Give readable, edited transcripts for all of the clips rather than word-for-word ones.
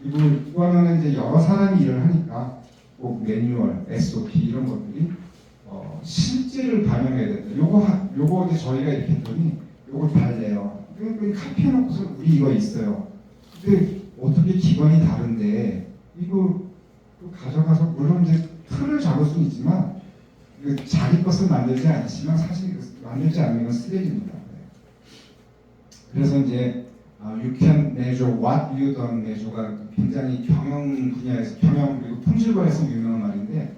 그리고 또 하나는 이제 여러 사람이 일을 하니까 꼭 매뉴얼, SOP 이런 것들이 실제를 반영해야 된다. 요거 이제 저희가 이렇게 했더니 요걸 달래요. 그러니까 카피해놓고서 우리 이거 있어요. 근데 어떻게 기관이 다른데 이거 가져가서 물론 이제 틀을 잡을 수는 있지만 자기 것을 만들지 않지만 사실 만들지 않는 건 쓰레기입니다. 그래서 이제 you can measure what you don't measure가 굉장히 경영 분야에서 경영 그리고 품질과에서 유명한 말인데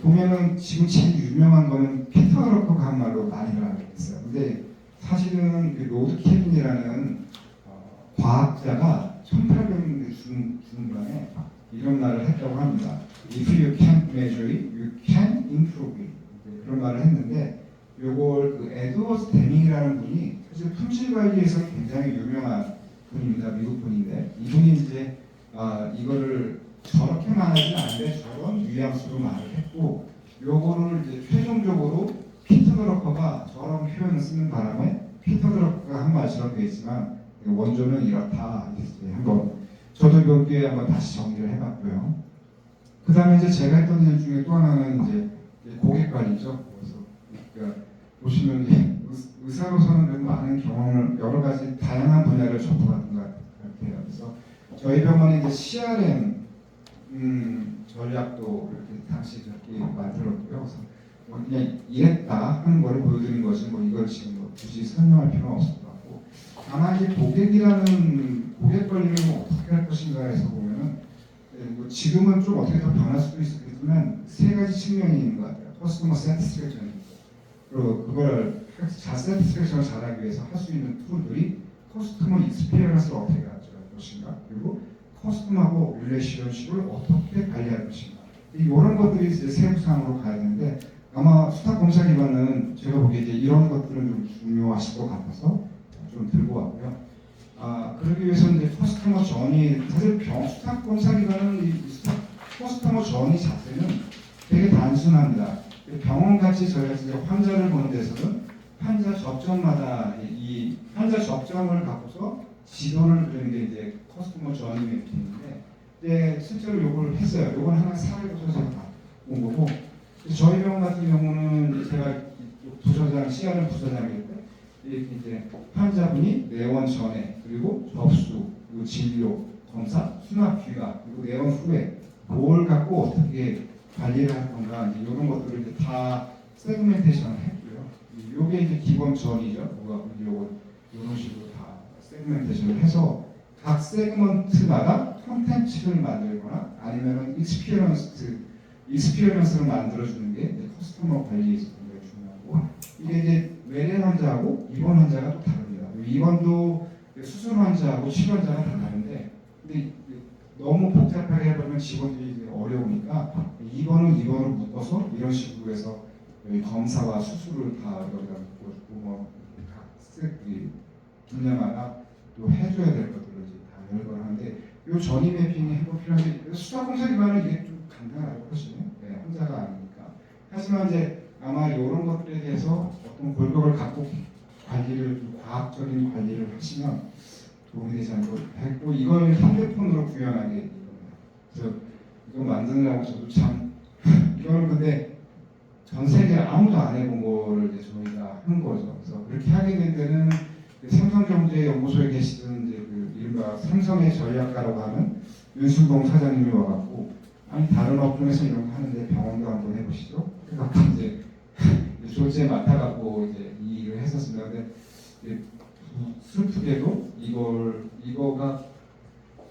보면은 지금 제일 유명한 거는 피터 드러커가 한 말로 많이들 알고 있어요. 근데 사실은 그 로드 케빈이라는 과학자가 1800년대 중반에 이런 말을 했다고 합니다. If you can't measure it, you can improve it. 그런 말을 했는데 요걸 그 에드워드 데밍이라는 분이 사실 품질 관리에서 굉장히 유명한 분입니다. 미국 분인데 이분이 이제 이거를 저렇게만 하지는 않는데 저런 뉘앙스로 말을 했고 요거를 이제 최종적으로 피터 드러커가 저런 표현을 쓰는 바람에 피터 드러커가 한 말처럼 되어 있지만 원조는 이렇다. 이제 한번 저도 여기에 한번 다시 정리를 해봤고요. 그 다음에 이제 제가 했던 일 중에 또 하나는 이제 고객 관리죠. 그래서 그러니까 보시면 의사로서는 많은 경험을 여러 가지 다양한 분야를 접해봤던 것 같아요. 그래서 저희 병원이 이제 CRM 전략도 이렇게 당시 저렇게 만들었고요. 그래서 뭐 그냥 이랬다 하는 거를 보여드린 것이 뭐 이걸 지금 뭐 굳이 설명할 필요는 없을 것 같고 다만 이제 고객 관리를 뭐 어떻게 할 것인가 해서 보면은 뭐 지금은 좀 어떻게 더 변할 수도 있겠지만 세 가지 측면이 있는 것 같아요. 커스터머 세티스팩션 그리고 그걸 세티스팩션을 잘하기 위해서 할 수 있는 툴들이 커스터머 익스피리언스를 어떻게 가져갈 것인가 그리고 커스터머하고 릴레이션십을 어떻게 관리할 것인가 이런 것들이 이제 세부상으로 가야 되는데 아마 수탁검사기관은 제가 보기에 이제 이런 것들은 좀 중요하실 것 같아서 좀 들고 왔고요. 그러기 위해서 이제 커스터머 전이 사실 수탁검사기관은 커스터머 전이 자체는 되게 단순합니다. 병원같이 저희가 진짜 환자를 보는 데서는 환자 접점마다 이 환자 접점을 갖고서 지도를 그리는 게 이제 커스터머 저니 매핑인데 이제 실제로 요걸 했어요. 요건 하나 사례로서 제가 온 거고 저희 병원 같은 경우는 제가 부서장 CRM 부서장일 때 이렇게 이제 환자분이 내원 전에 그리고 접수 그리고 진료 검사 수납 귀가 그리고 내원 후에 뭘 갖고 어떻게 관리를 할 건가 이제 이런 것들을 이제 다 세그멘테이션을 했고요. 요게 이제 기본 전이죠. 뭐가 요거 이런 식으로 다 세그멘테이션을 해서 각 세그먼트마다 콘텐츠를 만들거나 아니면은 익스피리언스를 만들어주는 게 이제 커스터머 관리에서 굉장히 중요하고 이게 이제 외래 환자하고 입원 환자가 또 다릅니다. 입원도 수술 환자하고 치료 환자가 다 다른데 근데 너무 복잡하게 해버리면 직원들이 어려우니까 입원은 입원으로 묶어서 이런 식으로 해서 여기 검사와 수술을 다 여기다 묶어주고 뭐각 분야마다 또 해줘야 될 것들을 이제 다 열거를 하는데 이 전이 매핑이 해볼 필요한 게 수학검사기관은 이게 좀 간단하죠 훨씬 환자가 아니니까 하지만 이제 아마 이런 것들에 대해서 어떤 골격을 갖고 관리를 과학적인 관리를 하시면 도움이 되지 않고 했고 이걸 핸드폰으로 구현하게 됩니다. 그래서 이거 만드느라고 저도 참 이거는 근데 전 세계 아무도 안 해본 거를 이제 저희가 한 거죠. 그래서 그렇게 하게 된 데는 삼성경제연구소에 계시던 이제 그 이른바 삼성의 전략가라고 하는 윤순봉 사장님이 와갖고 아니 다른 업종에서 이런 거 하는데 병원도 한번 해보시죠. 그래서 이제 졸지에 맡아갖고 이제 이 일을 했었습니다. 근데 슬프게도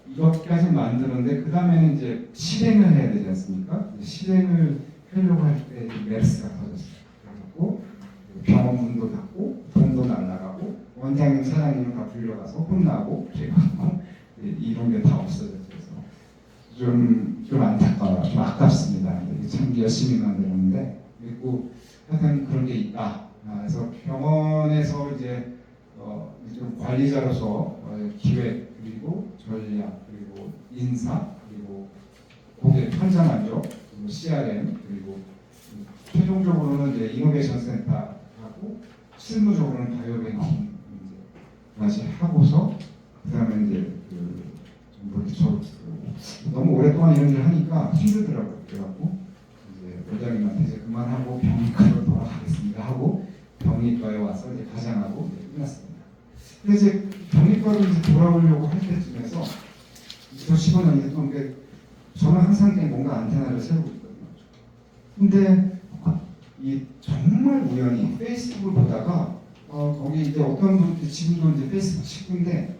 이것까지 만드는데 그 다음에는 이제 실행을 해야 되지 않습니까? 실행을 하려고 할 때 메르스가 터졌어요. 그래갖고 병원 문도 닫고 돈도 날라가고 원장님 사장님은 다 불려가서 혼나고 그래갖고 이런 게 다 없어졌어요. 그래서 좀 안타까워요. 좀 아깝습니다. 참 열심히 만들었는데 그리고 하여튼 그런 게 있다. 그래서 병원에서 이제 좀 관리자로서 기획 그리고 전략 그리고 인사 그리고 고객 환자 만족 그리고 CRM 그리고 최종적으로는 이제 이노베이션 센터하고 실무적으로는 바이오뱅킹 이제 다시 하고서 그다음에 이제 뭐 이렇게 너무 오랫동안 이런 일을 하니까 힘들더라고요. 그래갖고 이제 원장님한테 이제 그만하고 병리과로 돌아가겠습니다 하고 병리과에 와서 이제 가장하고 이제 끝났습니다. 근데 이제 병리과로 이제 돌아오려고 할 때쯤에서 2015년이 됐던 게 저는 항상 그냥 뭔가 안테나를 세우고 있거든요. 근데 이 정말 우연히 페이스북을 보다가 거기 이제 어떤 분들이 지금도 이제 페이스북 친구인데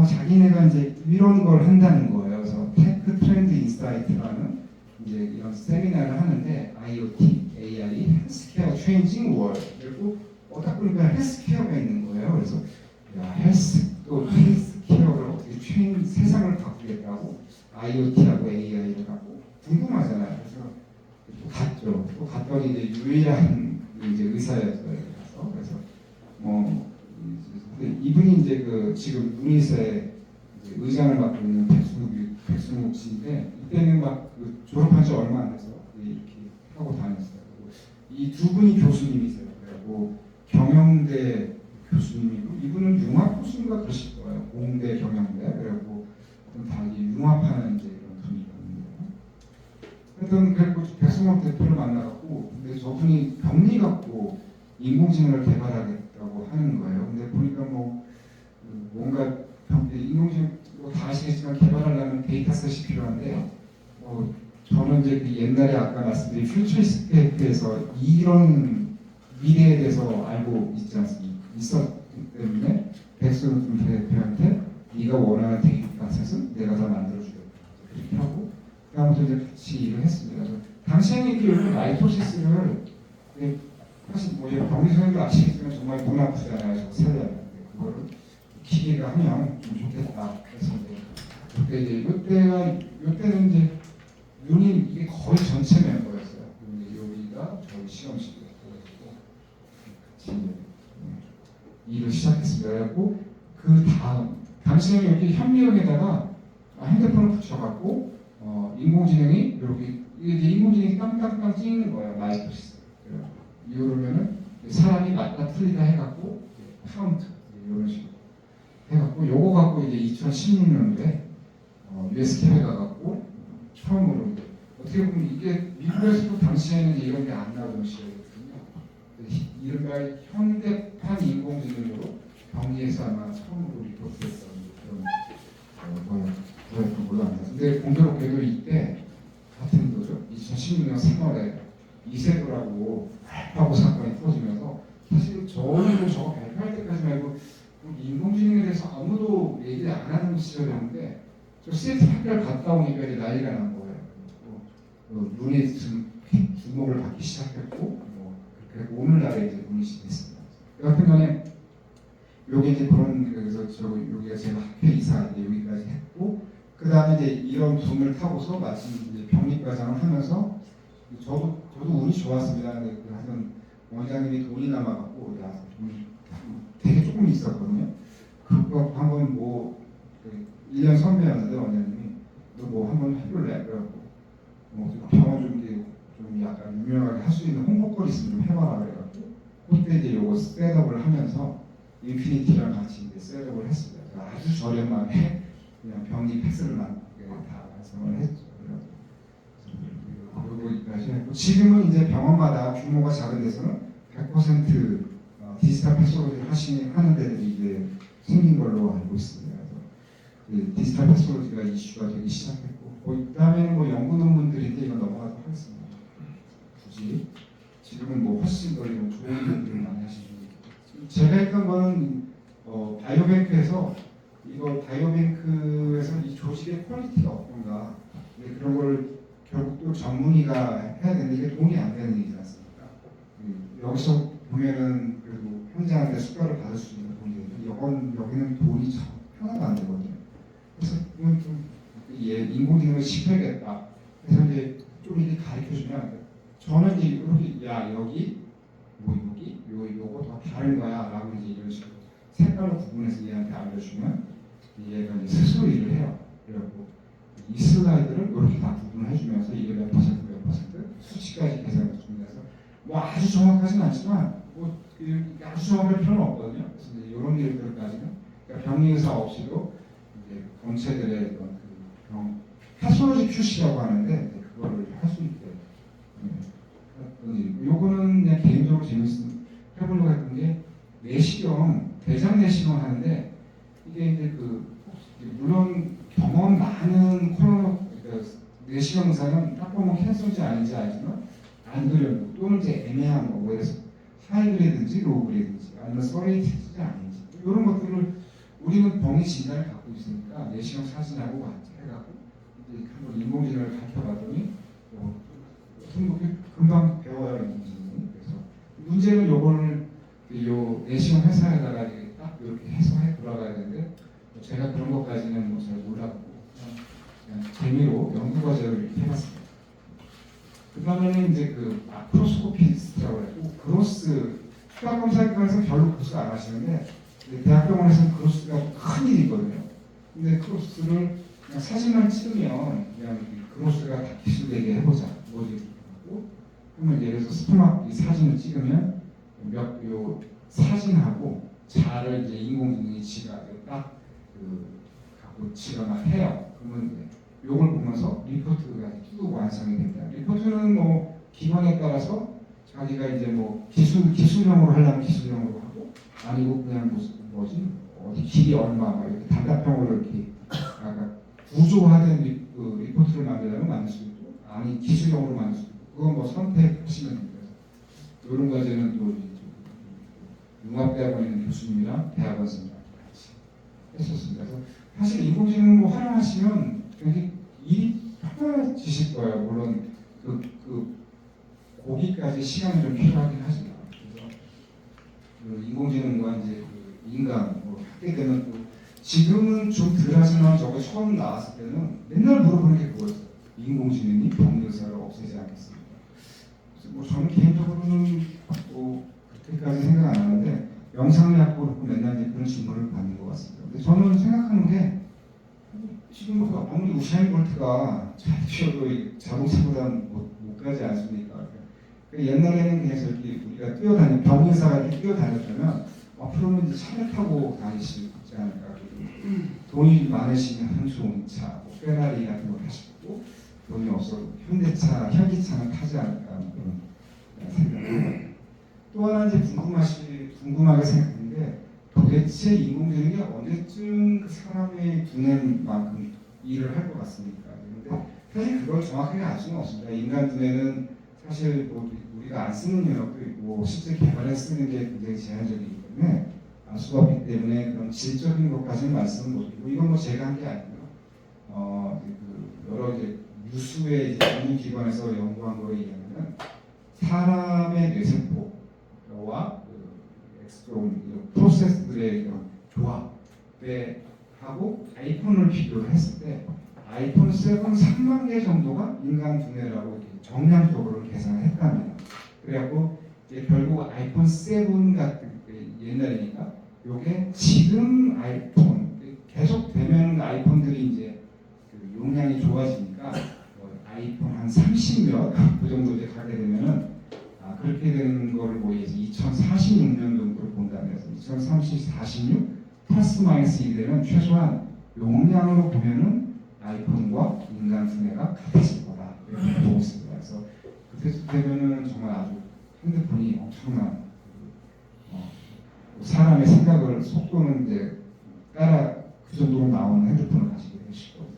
자기네가 이제 이런 걸 한다는 거예요. 그래서 테크 트렌드 인사이트라는 이제 이런 세미나를 하는데 IoT, AI, 헬스케어 체인징 월 그리고 딱 보니까 헬스케어가 있는 거예요. 그래서 야 또 헬스케어를 어떻게 세상을 바꾸겠다고 IoT하고 AI를 갖고 궁금하잖아요. 그래서 또 갔죠. 또 갔더니 이제 유일한 이제 의사였어요. 그래서 이분이 이제 그 지금 유닛의 의장을 맡고 있는 백순욱 씨인데 이때는 막 그 졸업한 지 얼마 안 돼서 이렇게 하고 다녔어요. 이 두 분이 교수님이세요. 그리고 경영대 교수님이고 이분은 융합 교수인가 그러실 거예요. 공대 경영대 그리고 다 융합하는 이제 이런 분이거든요. 하여튼 그리고 백승원 대표를 만나갖고 근데 저분이 병리 갖고 인공지능을 개발하겠다고 하는 거예요. 근데 보니까 뭔가 인공지능 다 아시겠지만 개발하려면 데이터셋이 필요한데 저는 이제 그 옛날에 아까 말씀드린 퓨처리스트에서 이런 미래에 대해서 알고 있지 않습니까? 있었기 때문에 백승원 대표한테 네가 원하는 데이터셋은 내가 다 만들어주겠다 그렇게 하고 그다음부터 이제 같이 일을 했습니다. 당시에는 이렇게 마이토시스를 사실 병리 선생님도 아시겠지만 정말 문 아프잖아요. 살려야 그거를 기계가 하면 좀 좋겠다. 그래서 그때 이제 요때는 이제 윤이 이게 거의 전체 멤버였어요. 여기가 저희 실험실이었고 같이 일을 시작했습니다. 그래갖고 그 다음 당시에는 여기 현미경에다가 핸드폰을 붙여갖고 인공지능이 이렇게 이게 인공지능이 땅땅땅 찍는 거예요. 마이토시스. 이러면은 사람이 맞다 틀리다 해갖고 카운트 이런 식으로 해갖고 요거 갖고 이제 2016년도에 US 캠에 가갖고 처음으로 이제 어떻게 보면 이게 미국에서도 당시에는 이제 이런 게 안 나오던 시절이거든요. 이른바 현대판 인공지능으로 병리에서 아마 처음으로 리포트했던 그런 거였던 걸로 압니다. 근데 공교롭게도 이때 같은 거죠. 2016년 3월에 이세돌하고 발파고 사건이 터지면서 사실 저희도 저거 발표할 때까지 말고 인공지능에 대해서 아무도 얘기를 안 하는 시절이었는데 저 CF 학교를 갔다 오니까 이제 난리가 난 거예요. 눈이 주목을 받기 시작했고 그리고 오늘날에 이제 눈이 됐습니다. 여하튼간에 여기 이제 그런 그래서 여기가 제가 학회 이사 이제 여기까지 했고 그 다음에 이제 이런 둠을 타고서 마침 이제 병리과장을 하면서 저도 운이 좋았습니다. 근데 하여튼 원장님이 돈이 남아갖고 돈이 되게 조금 있었거든요. 그거 한번 1년 선배였는데 원장님이 너 한번 해볼래? 그래갖고 병원 좀 약간 유명하게 할 수 있는 홍보거리 있으면 좀 해봐라 그래갖고 그때 이제 요거 셋업을 하면서 인피니티랑 같이 이제 셋업을 했습니다. 아주 저렴하게 그냥 병리 패스를 다 완성을 했죠. 여기까지 했고 지금은 이제 병원마다 규모가 작은 데서는 100% 디지털 패스로지 하는 데들이 이제 생긴 걸로 알고 있습니다. 그래서 디지털 패스로지가 이슈가 되기 시작했고 그 다음에는 연구 논문들인데 이건 넘어가도록 하겠습니다. 굳이 지금은 훨씬 더 좋은 논문들을 많이 하시죠. 제가 했던 거는 바이오뱅크에서 바이오뱅크에서 이 조직의 퀄리티가 어떤가 그런 걸 결국 또 전문의가 해야 되는데 이게 돈이 안 되는 일이지 않습니까? 여기서 보면은 그래도 현장한테 수가를 받을 수 있는 돈이 여기는 돈이 하나도 안 되거든요. 그래서 이건 좀 인공지능을 시켜야겠다. 그래서 이제 좀 이렇게 가르쳐주면 저는 이제 이렇게 여기 요거 더 다른 거야 라고 이제 이런 식으로 색깔로 구분해서 얘한테 알려주면 얘가 이제 스스로 일을 해요. 그래갖고 이 슬라이드를 이렇게 다 구분을 해주면서 이게 몇 퍼센트 수치까지 계산해 줍니다. 그래서 아주 정확하진 않지만 아주 정확할 필요는 없거든요. 그래서 이제 이런 일들까지는 그러니까 병리의사 없이도 이제 검체들의 파스워드 QC라고 하는데 그거를 할 수 있게 했던 일이고, 요거는 그냥 개인적으로 해보려고 했던 게 내시경, 대장 내시경 하는데 이게 이제 물론 경험 많은 내시경 의사는 딱 보면 캔서인지 아닌지 알지만 안 그려도 또는 이제 애매한 거, 그래서 하이 그레이드인지 로우 그레이드인지 아니면 서레이트인지 아닌지 이런 것들을 우리는 병의 진단을 갖고 있으니까 내시경 사진하고 해갖고 이제 한번 인공지능을 밝혀봤더니 금방 배워요, 인공지능이. 그래서 문제는 요거를 요 내시경 회사에다가 이렇게 딱 이렇게 해석해 돌아가야 되는데 제가 그런 것까지는 뭐 잘 몰랐고 그냥 재미로 연구 과제를 해봤습니다. 그 다음에는 이제 마크로스코피스트라고 해고 그로스 추가 검사기관에서 별로 그로스 안 하시는데 대학병원에서는 그로스가 큰 일이거든요. 근데 그로스를 그냥 사진만 찍으면 그냥 그로스가 다 기술되게 해보자 뭐지 하고 그러면 예를 들어서 스토막 이 사진을 찍으면 요 사진하고 자를 이제 인공지능이 지가 딱 갖고 지거나 해요. 그러면 이제 요걸 보면서 리포트가 쭉 완성이 됩니다. 리포트는 뭐 기관에 따라서 자기가 이제 뭐 기술형으로 하려면 기술형으로 하고 아니고 그냥 뭐지 어디 길이 얼마 막 이렇게 단답형으로 이렇게 구조화된 리포트를 만들려면 만들 수 있고 아니 기술형으로 만들 수 있고 그건 뭐 선택하시면 됩니다. 이런 과제는 또 융합대학원에 있는 교수님이랑 대학원생이랑 같이 했었습니다. 그래서 사실 인공지능 뭐 활용하시면 되게 일이 편해지실 거예요. 물론 거기까지 시간이 좀 필요하긴 하지만 그래서 인공지능과 이제 인간 뭐 하게 되면 또 지금은 좀 덜하지만 저거 처음 나왔을 때는 맨날 물어보는 게 그거였어요. 인공지능이 병의사를 없애지 않겠습니까? 뭐 저는 개인적으로는 뭐 그렇게까지 생각 안 하는데 영상의학도 그렇고 맨날 이제 그런 질문을 받는 것 같습니다. 근데 저는 생각하는 게 지금 아무리 우사인 볼트가 잘 튀어도 자동차보다는 못 가지 않습니까? 옛날에는 그냥 저기 우리가 병의사가 이렇게 뛰어다녔다면 앞으로는 이제 차를 타고 다니시지 않을까. 돈이 많으시면 현수차, 뭐 페라리 같은 거 타시고 돈이 없어도 현대차, 현기차는 타지 않을까 그런 생각을. 또 하나 이제 궁금하게 생각하는데 도대체 인공지능이 언제쯤 그 사람의 두뇌만큼 일을 할 것 같습니까? 그런데 사실 그걸 정확하게 알 수는 없습니다. 인간 두뇌는 사실 뭐 우리가 안 쓰는 영역도 있고 실제 개발해 쓰는 게 굉장히 제한적이기 때문에 알 수가 없기 때문에 그런 질적인 것까지는 말씀을 못 드리고 이건 뭐 제가 한 게 아니고요. 여러 이제 유수의 연구기관에서 연구한 거에 의하면 사람의 뇌세포와 엑스트롬 프로세스들의 이런 조합에 하고 아이폰을 비교를 했을 때 아이폰 7 3만 개 정도가 인간 두뇌라고 이렇게 정량적으로 계산을 했답니다. 그래갖고 이제 결국 아이폰 7 같은 옛날이니까 요게 지금 아이폰 계속 되면 아이폰들이 이제 용량이 좋아지니까 아이폰 한 30몇 그 정도 이제 가게 되면은 그렇게 되는 거를 뭐 이제 2046년 정도로 본다면 2046 플러스 마이너스 1되면 최소한 용량으로 보면은 아이폰과 인간 두뇌가 같아질 거다 이렇게 보고 있습니다. 그래서 그때 되면은 정말 아주 핸드폰이 엄청난 사람의 생각을 속도는 이제 따라 그 정도로 나오는 핸드폰을 가지게 되실 거고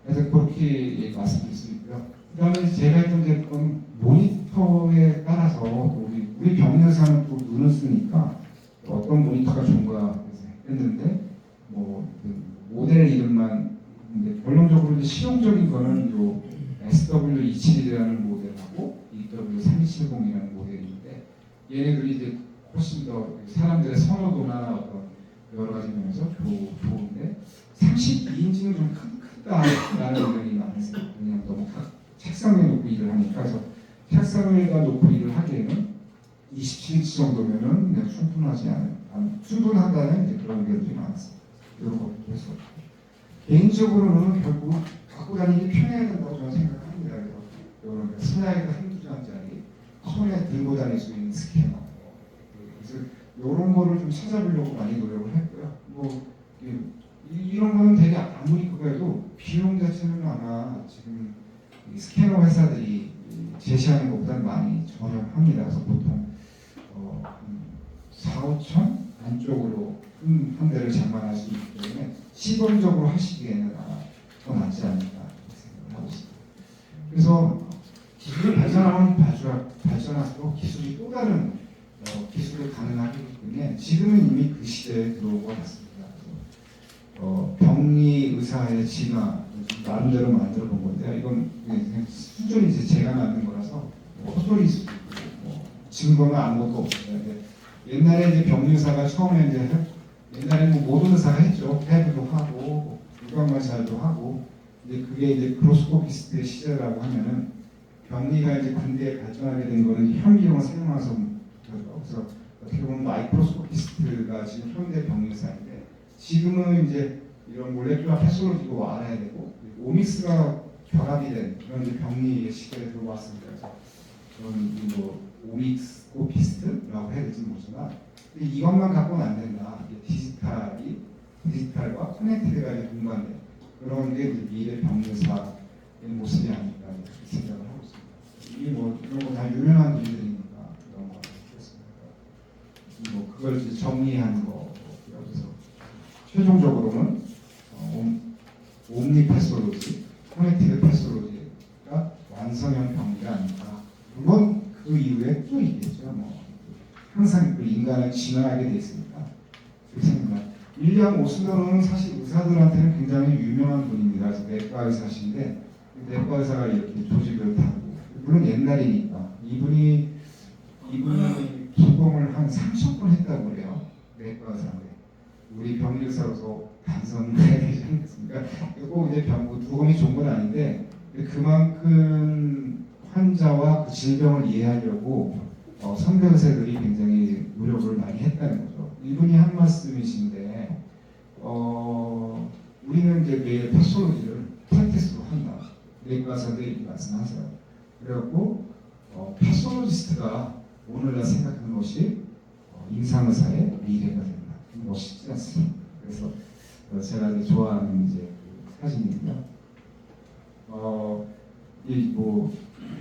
그래서 그렇게 말씀드릴 수 있고요. 그다음에 제가 했던 제품 모니터에 따라서 우리 병의사는 또 눈을 쓰니까 어떤 모니터가 좋은가 했는데 뭐 모델 이름만 근데 결론적으로 이제 실용적인 거는 요 SW271이라는 모델하고 EW3270이라는 모델인데 얘네들이 이제 훨씬 더 사람들의 선호도나 어떤 여러 가지 면에서 좋은데 32인치는 좀 크다라는 의견이 많았어요. 왜냐하면 너무 책상 위에 놓고 일을 하니까 그래서 책상 위에다 놓고 일을 하기에는 27인치 정도면은 그냥 충분하다는 이제 그런 의견들이 많았어요. 이런 것도 해서 개인적으로는 결국 갖고 다니기 편해야 된다고 저는 생각합니다. 이런 슬라이드 한두 장짜리 손에 들고 다닐 수 있는 스캐너 그래서 이런 거를 좀 찾아보려고 많이 노력을 했고요. 뭐 이런 거는 되게 아무리 그거 해도 비용 자체는 아마 지금 이 스캐너 회사들이 제시하는 것보다는 많이 저렴합니다. 그래서 보통 4, 5천 안쪽으로 한 대를 장만할 수 있기 때문에 시범적으로 하시기에는 아마 더 낫지 않을까 생각을 하고 있습니다. 그래서 기술이 발전할수록 기술이 또 다른 기술을 가능하기 때문에 지금은 이미 그 시대에 들어온 것 같습니다. 병리 의사의 진화 나름대로 만들어 본 건데요. 이건 그냥 순전히 이제 제가 만든 거라서 헛소리일 수도 있고 증거는 아무것도 없습니다. 옛날에 이제 병리 의사가 처음에 이제 옛날에 뭐 모든 의사가 했죠. 해부도 하고 유방마사도 하고 이제 그게 이제 크로스코피스트의 시대라고 하면은 병리가 이제 근대에 발전하게 된 거는 현미경을 사용해서 그래서 어떻게 보면 마이크로스코피스트가 지금 현대 병리 의사인데 지금은 이제 이런 몰레큘러 패솔로지도 알아야 되고 오믹스가 결합이 된 그런 이제 병리의 시대에 들어왔습니다. 그래서 그런 뭐 오믹스코피스트라고 해야 될지 모르지만 이것만 갖고는 안 된다. 디지털과 커넥티드가 이제 동반된 그런 게 이제 미래 병리사의 모습이 아닐까 이렇게 생각을 하고 있습니다. 이게 뭐 이런 거 다 유명한 분들이니까 그런 거 같습니다. 뭐 그걸 이제 정리하는 거 그래서 최종적으로는 옴니 패솔로지, 커넥티드 패솔로지가 완성형 병리가 아닐까. 물론 그 이후에 또 있겠죠. 뭐 항상 그 인간은 진화하게 돼 있으니까 그렇게 생각합니다. 윌리엄 오슬러는 사실 의사들한테는 굉장히 유명한 분입니다. 그래서 내과 의사신데 내과 의사가 이렇게 조직을 타고 물론 옛날이니까 이분이 기공을 한 3,000번 했다고 그래요. 내과 의사인데 우리 병리 의사로서 반성을 해야 되지 않겠습니까? 꼭 이제 부검이 좋은 건 아닌데 그만큼 환자와 그 질병을 이해하려고 선배 의사들이 굉장히 노력을 많이 했다는 거죠. 이분이 한 말씀이신데 우리는 이제 매일 패솔로지를 프랙티스로 한다. 내과 의사들이 이렇게 말씀하세요. 그래갖고 패솔로지스트가 오늘날 생각하는 것이 임상의사의 미래가 된다. 멋있지 않습니까? 그래서 제가 이제 좋아하는 이제 그 사진이고요. 이 뭐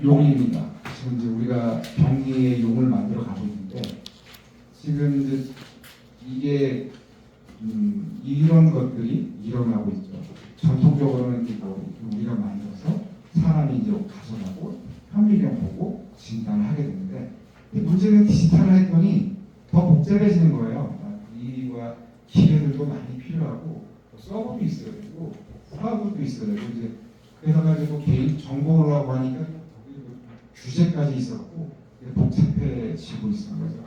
용입니다. 지금 이제 우리가 병리의 용을 만들어 가고 있는데 지금 이제 이게 이런 것들이 일어나고 있죠. 전통적으로는 뭐 우리가 만들어서 사람이 이제 가져가고 현미경 보고 진단을 하게 되는데 문제는 디지털을 했더니 더 복잡해지는 거예요. 이와 기계들도 많이 필요하고 서버도 있어야 되고 사업도 있어야 되고 이제 그래서 가지고 개인 정보라고 하니까 규제까지 있었고 복잡해지고 있습니다. 그래서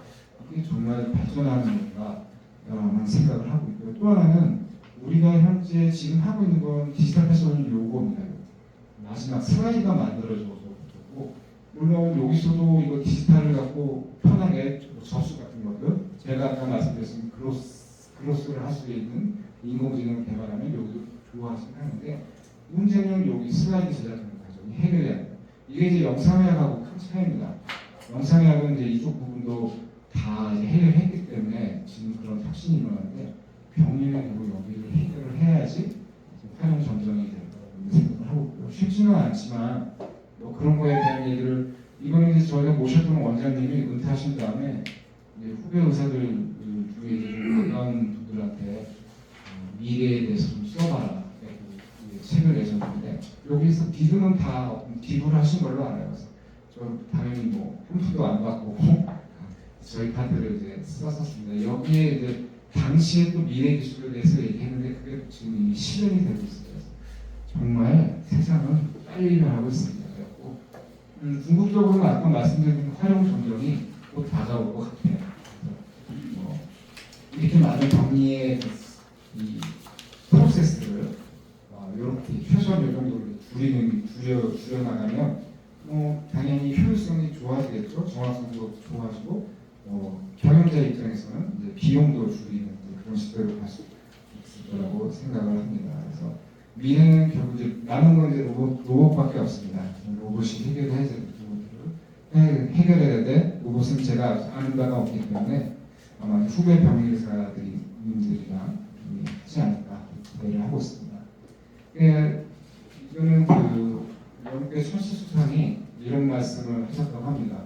이게 정말 발전하는 건가라는 생각을 하고 있고요. 또 하나는 우리가 현재 지금 하고 있는 건 디지털 패션은 요거입니다. 마지막 슬라이드가 만들어져서 좋고 물론 여기서도 이거 디지털을 갖고 편하게 접수 같은 것들 제가 아까 말씀드렸던 그로스를 할 수 있는 인공지능을 개발하면 여기도 좋아하시긴 하는데 문제는 여기 슬라이드 제작하는 과정이 해결해야 돼요. 이게 이제 영상의학하고 큰 차이입니다. 영상의학은 이제 이쪽 부분도 다 이제 해결했기 때문에 지금 그런 혁신이 일어나는데 병리는 결국 여기를 해결을 해야지 활용 전쟁이 될 거라고 생각을 하고 있고요. 쉽지는 않지만 뭐 그런 거에 대한 얘기를 이거는 이제 저희가 모셨던 원장님이 은퇴하신 다음에 이제 후배 의사들 중에 가까운 분들한테 미래에 대해서 좀 써봐라 책을 내셨는데 여기서 기금은 다 기부를 하신 걸로 알아요. 그래서 저 당연히 뭐 홈프도 안 받고 저희 카드를 이제 썼었습니다. 여기에 이제 당시에 또 미래 기술에 대해서 얘기했는데 그게 지금 이미 실현이 되고 있어요. 정말 세상은 빨리 일어나고 있습니다. 그래갖고 궁극적으로는 아까 말씀드린 활용 전쟁이 곧 다가올 것 같아요. 이렇게 많은 병리의 이 프로세스를 이렇게 최소한 이 정도로 줄여나가면 당연히 효율성이 좋아지겠죠. 정확성도 좋아지고 경영자 입장에서는 이제 비용도 줄이는 그런 시대로 갈 수 있을 거라고 생각을 합니다. 그래서 미래는 결국 이제 남은 건 이제 로봇밖에 없습니다. 로봇이 해결해야 될 부분들을 해결해야 돼. 로봇은 제가 아는 바가 없기 때문에 아마 후배 병리의사들이 님들이랑 하지 않을까 기대를 하고 있습니다. 이거는 그 영국의 천시수상이 이런 말씀을 하셨다고 합니다.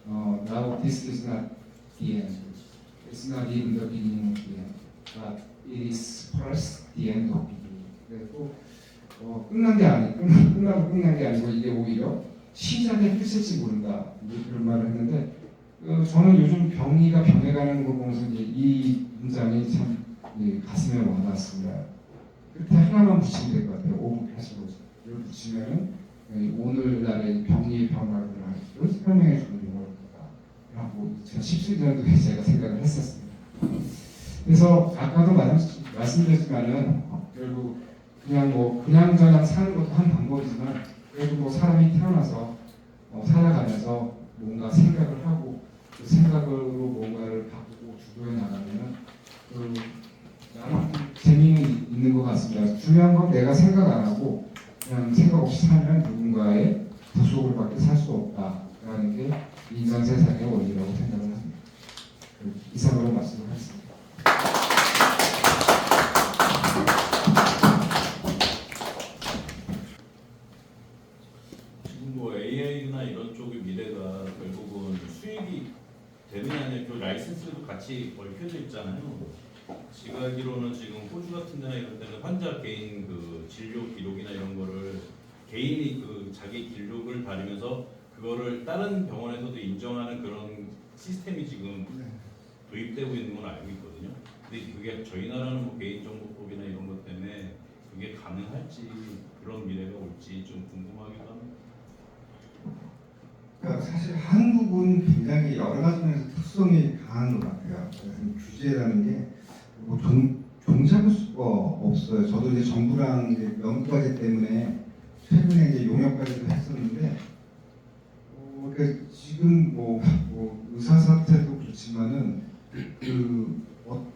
Now this is not the end. It's not even the beginning of the end. But it is first the end of beginning. 그리고 끝난 게 끝나고 끝난 게 아니고 이게 오히려 시작의 끝일지 모른다. 이런 말을 했는데 저는 요즘 병이가 병해가는 걸 보면서 이제 이 문장이 참 가슴에 와닿았습니다. 끝에 하나만 붙이면 될 것 같아요. 오브패스로 이걸 붙이면은 오늘날의 병리의 변화를 설명해 주는 용어일 거다라고 2017년도에 제가 생각을 했었습니다. 그래서 아까도 말씀드렸지만은 결국 그냥 사는 것도 한 방법이지만 그래도 사람이 태어나서 살아가면서 뭔가 생각을 하고 그 생각으로 뭔가를 바꾸고 주도해 나가면은 나름 재미는 있는 것 같습니다. 중요한 건 내가 생각 안 하고 그냥 생각 없이 살면 누군가의 부속을 받게 살 수 없다라는 게 인간 세상의 원리라고 생각을 합니다. 이상으로 말씀을 하겠습니다. 지금 AI나 이런 쪽의 미래가 결국은 수익이 되느냐 아니냐 그 라이센스도 같이 얽혀져 있잖아요. 제가 알기로는 지금 호주 같은 데나 이런 데는 환자 개인 그 진료 기록이나 이런 거를 개인이 그 자기 기록을 다루면서 그거를 다른 병원에서도 인정하는 그런 시스템이 지금 도입되고 있는 건 알고 있거든요. 근데 그게 저희 나라는 개인정보법이나 이런 것 때문에 그게 가능할지 그런 미래가 올지 좀 궁금하기도 합니다. 그러니까 사실 한국은 굉장히 여러 가지 면에서 특성이 강한 것 같아요. 규제라는 게 종잡을 수가 없어요. 저도 이제 정부랑 이제 연구과제 때문에 최근에 이제 용역과제도 했었는데, 그러니까 지금 의사 사태도 그렇지만은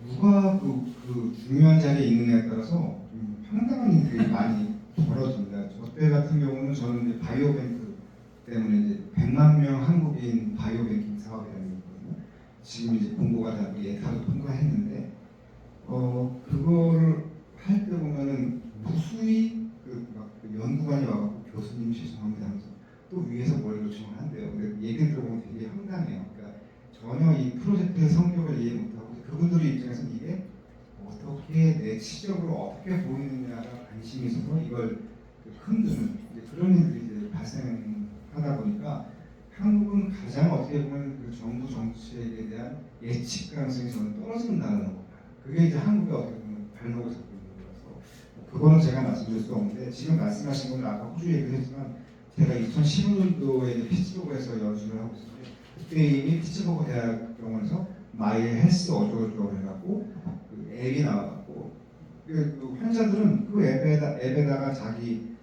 누가 그 중요한 자리에 있느냐에 따라서 황당한 일들이 많이 벌어집니다. 저때 같은 경우는 저는 이제 바이오뱅크 때문에 이제 100만 명 한국인 바이오뱅킹 사업이라는 게 있거든요. 지금 이제 공고가 되고 예타도 통과했는데. 그거를 할 때 보면은 무수히 그 연구관이 와갖고 교수님 죄송합니다 하면서 또 위에서 뭘 요청을 한대요. 근데 얘기를 들어보면 되게 황당해요. 그러니까 전혀 이 프로젝트의 성격을 이해 못하고 그분들의 입장에서는 이게 어떻게 내치적으로 어떻게 보이느냐가 관심이 있어서 이걸 흔드는 그런 일들이 이제 발생하다 보니까 한국은 가장 어떻게 보면 그 정부 정책에 대한 예측 가능성이 저는 떨어지는 나라라고 봐요. 그게 이제 한국의 어떻게 보면 발목을 잡고 있는 거라서 그거는 제가 말씀드릴 수 없는데 지금 말씀하신 건 아까 호주 얘기를 했지만 제가 2015년도에 피츠버그에서 연수를 하고 있을 때 그때 이미 피츠버그 대학병원에서 마이 헬스 어쩌고저쩌고 해갖고 그 앱이 나와갖고 그 환자들은 그 앱에다가 자기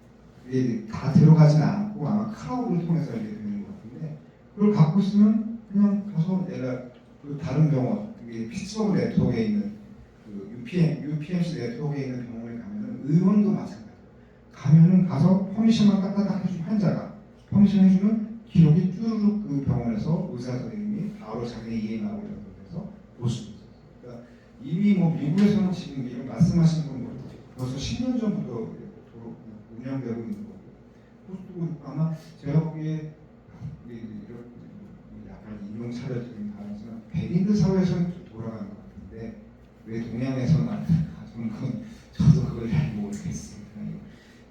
다 들어가진 않고 아마 클라우드를 통해서 이렇게 되는 것 같은데 그걸 갖고 있으면 그냥 가서 내가 그 다른 병원 피츠버그 네트워크에 있는 그 UPMC 네트워크에 있는 병원에 가면은 의원도 마찬가지예요. 가면은 가서 퍼미션만 따다닥 해준 환자가 퍼미션 해주면 기록이 쭈르륵 그 병원에서 의사 선생님이 바로 자기의 이행하고 이런 것에서 볼 수 있어요. 그러니까 이미 미국에서는 지금 이런 말씀하신 건 벌써 10년 전부터 운영되고 있는 거고 그것도 아마 제가 보기에 약간 인종차별적인 발언이지만 백인들 사회에서는 좀 돌아가는 것 같은데 왜 동양에서는 안 될까? 저도 그걸 잘 모르겠습니다.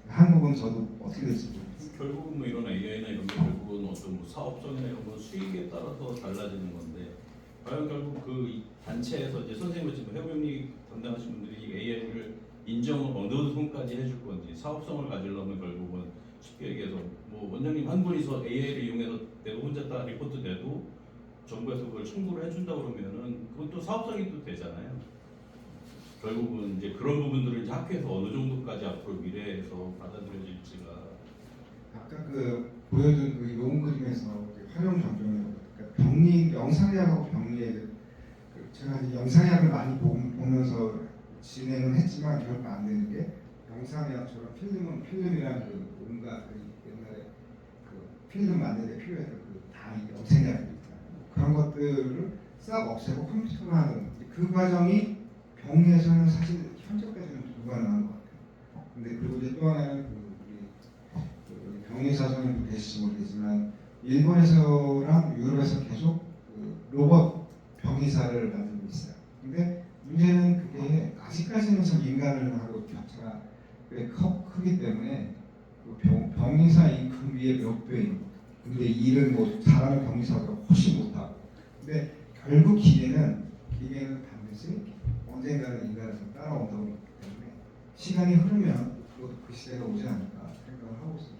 한국은 저도 어떻게 될지 모르겠습니다. 결국은 이런 AI나 이런 게 결국은 어떤 사업성이나 이런 건 수익에 따라서 달라지는 건데 과연 결국 그 단체에서 이제 선생님을 지금 해고영리 담당하신 분들이 AI를 인정을 어느 선까지 해줄 건지 사업성을 가지려면 결국은 쉽게 얘기해서 원장님 한 분이서 AI를 이용해서 내가 혼자 다 리포트 내도 정부에서 그걸 청구를 해준다 그러면은 그건 또 사업성이 또 되잖아요. 결국은 이제 그런 부분들을 이제 학회에서 어느 정도까지 앞으로 미래에서 받아들여질지가 아까 그 보여준 그 용 그림에서 활용 점정이라고 그러니까 병리 영상의학하고 병리의 제가 이제 영상의학을 많이 보면서 진행을 했지만 결국 안 되는 게 영상의학처럼 필름이라는 그 온갖 옛날에 그 필름 만들 때 필요했던 그다 영상의학들 있잖아요. 그런 것들을 싹 없애고 컴퓨터로 하는 그 과정이 병리에서는 사실 현재까지는 불가능한 것 같아요. 근데 그리고 이제 또 하나는 그 병의사 선생님도 계실지 모르겠지만 일본에서랑 유럽에서 계속 그 로봇 병의사를 만들고 있어요. 근데 문제는 그게 아직까지는 좀 인간을 하고 격차가 꽤 크기 때문에 그 병의사 임금비의 몇 배인. 근데 일은 뭐 잘하는 병의사보다 훨씬 못하고. 근데 결국 기계는 반드시 언젠가는 인간을 따라온다고 했기 때문에 시간이 흐르면 그 시대가 오지 않을까 생각을 하고 있습니다.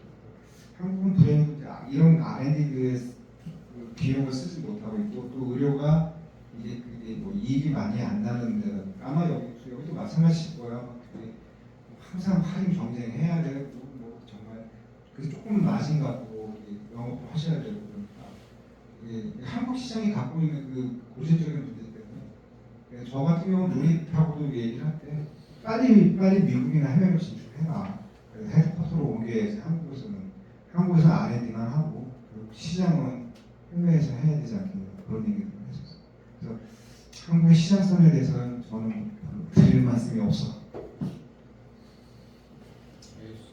한국은 불행히 이런 R&D 그 비용을 쓰지 못하고 있고 또 의료가 이게 그게 뭐 이익이 많이 안 나는 데다 아마 여기도 마찬가지일 거야. 그게 항상 할인 경쟁해야 되고 뭐 정말 그 조금 마진 갖고 영업을 하셔야 되고 그러니까 이게 한국 시장이 갖고 있는 그 고질적인 문제 때문에 저 같은 경우는 누리하고도 얘기를 할 때 빨리 미국이나 해외로 진출해라. 그래서 헤드쿼터로 옮겨야지 한국에서 R&D만 하고 시장은 해외에서 해야 되지 않겠냐 그런 얘기를 했었어요. 그래서 한국의 시장성에 대해서는 저는 드릴 말씀이 없어.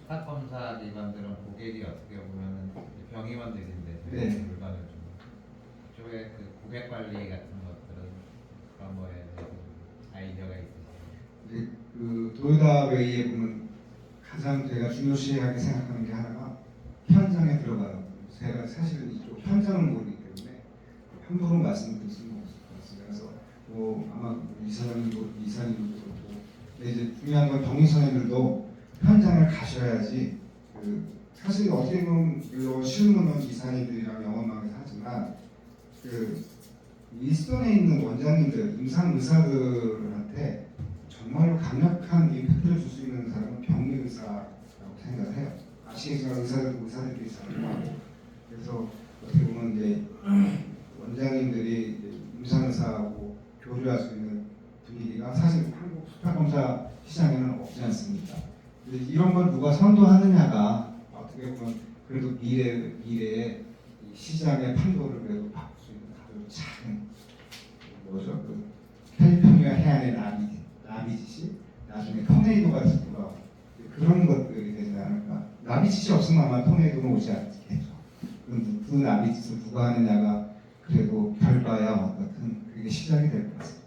수탁 검사 기관들은 고객이 어떻게 보면 병의원들인데 네. 물건을 좀 그쪽에 그 고객 관리 같은 것들은 그런 거에 대해서 아이디어가 있으세요? 이제 그 도요타 웨이에 보면 가장 제가 중요시하게 생각하는 게 하나가 현장에 들어가는 거. 제가 사실은 이쪽 현장을 모르기 때문에 함부로 말씀드릴 수는 없을 것 같습니다. 그래서 뭐 아마 이사님도 그렇고 근데 이제 중요한 건 병의선생님들도 현장을 가셔야지 그 사실 어떻게 보면 실무는 이사님들이랑 영업망에서 하지만 그 일선에 있는 원장님들, 임상 의사들한테 정말로 강력한 임팩트를 줄 수 있는 사람은 병의의사라고 생각을 해요. 아시겠지만 의사들도 있어요. 그래서 어떻게 보면 이제 원장님들이 이제 임상의사하고 교류할 수 있는 분위기가 사실 한국 수탁검사 시장에는 없지 않습니까? 이런 걸 누가 선도하느냐가 어떻게 보면 그래도 미래의 시장의 판도를 그래도 바꿀 수 있는 아주 작은 뭐죠? 그 캘리포니아 해안의 나비짓이 나중에 토네이도가 들어가고 그런 것들이 되지 않을까. 나비짓이 없으면 아마 토네이도는 오지 않겠죠. 그 나비짓을 누가 하느냐가 그래도 결과야 같은 그게 시작이 될 것 같습니다.